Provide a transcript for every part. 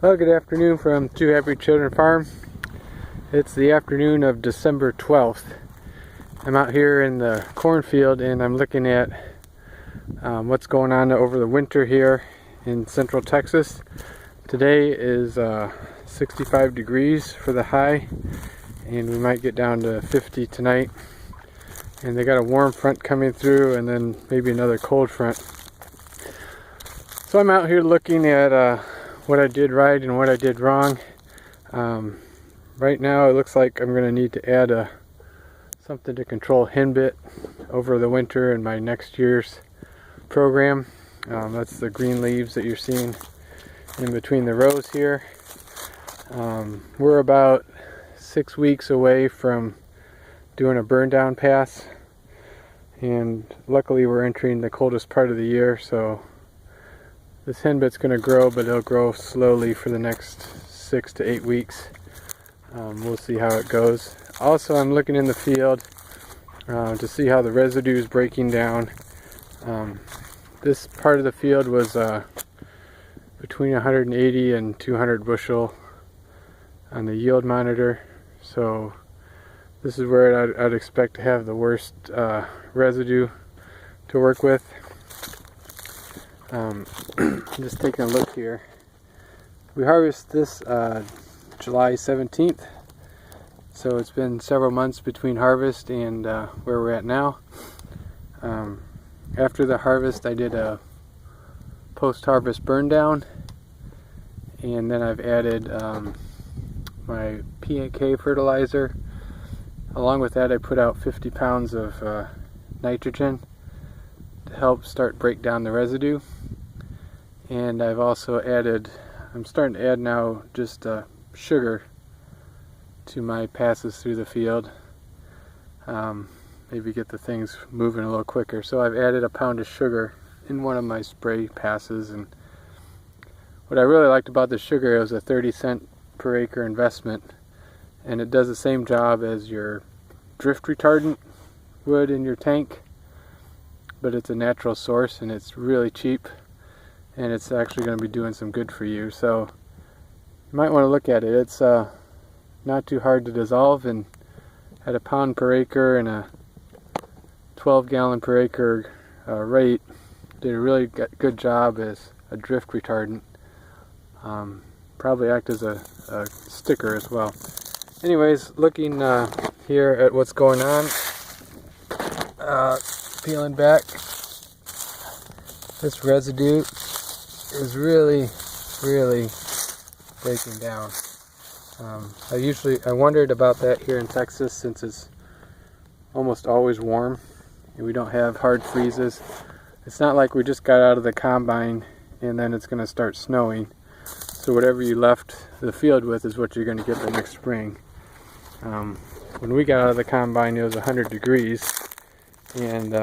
Well, good afternoon from Two Happy Children Farm. It's the afternoon of December 12th. I'm out here in the cornfield and I'm looking at what's going on over the winter here in central Texas. Today is 65 degrees for the high, and we might get down to 50 tonight. And they got a warm front coming through and then maybe another cold front. So I'm out here looking at what I did right and what I did wrong. Right now it looks like I'm going to need to add something to control henbit over the winter in my next year's program. That's the green leaves that you're seeing in between the rows here. We're about 6 weeks away from doing a burn down pass, and luckily we're entering the coldest part of the year, so this henbit's going to grow, but it'll grow slowly for the next 6 to 8 weeks. We'll see how it goes. Also, I'm looking in the field to see how the residue is breaking down. This part of the field was between 180 and 200 bushel on the yield monitor, so this is where I'd expect to have the worst residue to work with. Just taking a look here. We harvest this July 17th, so it's been several months between harvest and where we're at now. After the harvest I did a post-harvest burn down, and then I've added my P&K fertilizer. Along with that I put out 50 pounds of nitrogen to help start break down the residue. And I've also added, I'm starting to add now just sugar to my passes through the field. Maybe get the things moving a little quicker. So I've added a pound of sugar in one of my spray passes, and what I really liked about the sugar, it was a 30-cent per acre investment, and it does the same job as your drift retardant would in your tank, but it's a natural source and it's really cheap, and it's actually going to be doing some good for you. So you might want to look at it. It's not too hard to dissolve, and at a pound per acre and a 12 gallon per acre rate, did a really good job as a drift retardant. Probably act as a sticker as well. Anyways, looking here at what's going on, peeling back, this residue is really breaking down. I wondered about that here in Texas, since it's almost always warm and we don't have hard freezes. It's not like we just got out of the combine and then it's going to start snowing. So whatever you left the field with is what you're going to get the next spring. When we got out of the combine it was 100 degrees, and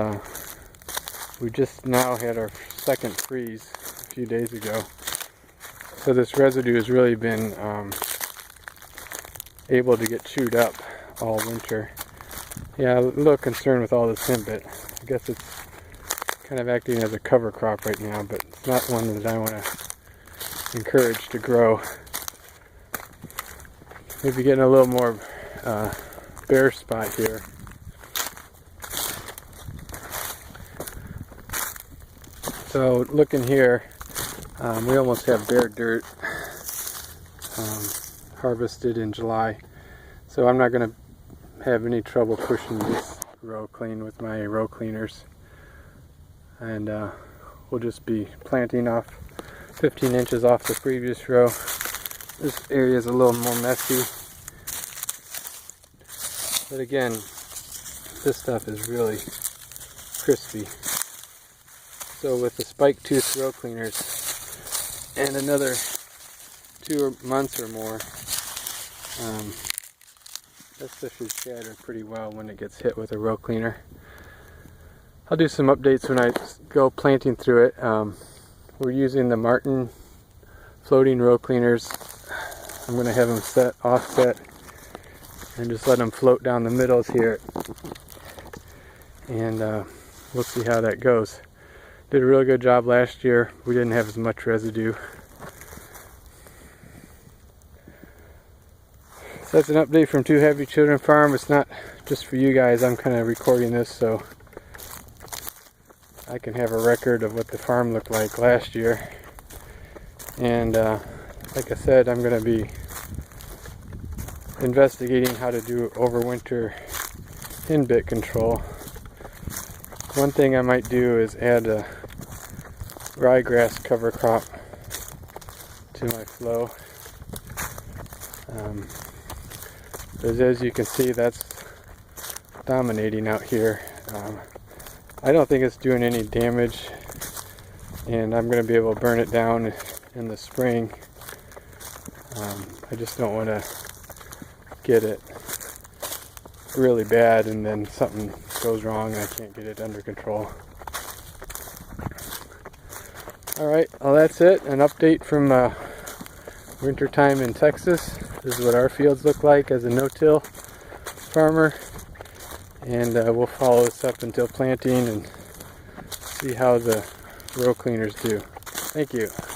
we just now had our second freeze a few days ago. So this residue has really been able to get chewed up all winter. Yeah, a little concerned with all this henbit. I guess it's kind of acting as a cover crop right now, but it's not one that I want to encourage to grow. Maybe getting a little more bare spot here. So looking here, we almost have bare dirt harvested in July, so I'm not going to have any trouble pushing this row clean with my row cleaners, and we'll just be planting off 15 inches off the previous row. This area is a little more messy, but again, this stuff is really crispy. So with the spike tooth row cleaners and another 2 months or more, that stuff should shatter pretty well when it gets hit with a row cleaner. I'll do some updates when I go planting through it. We're using the Martin floating row cleaners. I'm going to have them offset and just let them float down the middles here, and we'll see how that goes. Did a really good job last year. We didn't have as much residue. That's an update from Two Happy Children Farm. It's not just for you guys. I'm kind of recording this so I can have a record of what the farm looked like last year. And like I said, I'm going to be investigating how to do overwinter hen bit control. One thing I might do is add a ryegrass cover crop to my flow. Because as you can see, that's dominating out here. I don't think it's doing any damage, and I'm going to be able to burn it down in the spring. I just don't want to get it really bad and then something goes wrong and I can't get it under control. Alright, well that's it. An update from winter time in Texas. This is what our fields look like as a no-till farmer. And we'll follow this up until planting and see how the row cleaners do. Thank you.